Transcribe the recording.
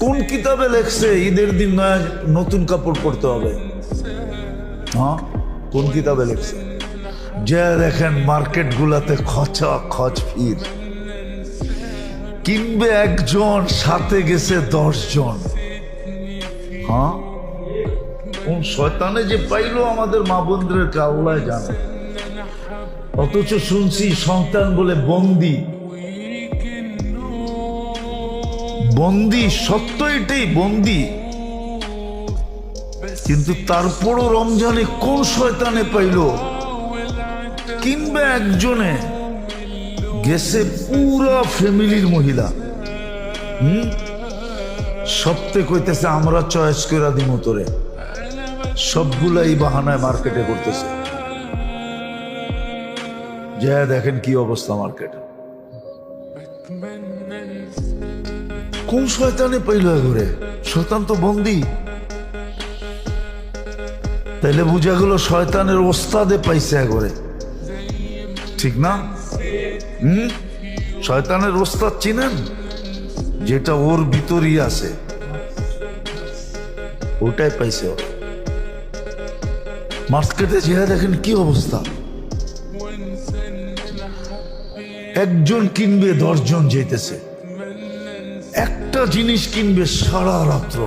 কোন কিতাবে লেখছে ঈদের দিন নয় নতুন কাপড় পরতে হবে? হ্যাঁ, কোন কিতাবে লেখছে? যে দেখেন মার্কেট গুলাতে খচা খচ ভিড়, কিনবে একজন, সাথে গেছে 10 জন। হ্যাঁ, কোন শয়তানে যে পাইলো আমাদের মা বোনদেরকে আল্লাহ জানে। অথচ শুনছি সন্তান বলে বন্দি। বন্দি, সত্য এটাই, বন্দি। কিন্তু তারপরও রমজানে কোন শয়তানে পাইলো, কিনবে একজনে, গেছে পুরা ফ্যামিলির মহিলা। সপ্তে কইতেছে আমরা চয়েস করে দিমু তোরে, সবগুলাই বাহানায় মার্কেটে করতেছে। যা দেখেন কি অবস্থা মার্কেটে। কোন শয়তানে পাইল ঘুরে? শয়তান তো বন্দি। তাইলে বুঝা গেল শয়তানের ওস্তাদে পাইছে ঘরে, ঠিক না? শয়তানের ওস্তাদ চিনেন? যেটা ওর ভিতরই আছে, ওটাই পাইছে ওর। মার্কেটে যেয়ে দেখেন কি অবস্থা। একজন কিনবে 10 জন যেতেছে, একটা জিনিস কিনবে সারা রাত্র।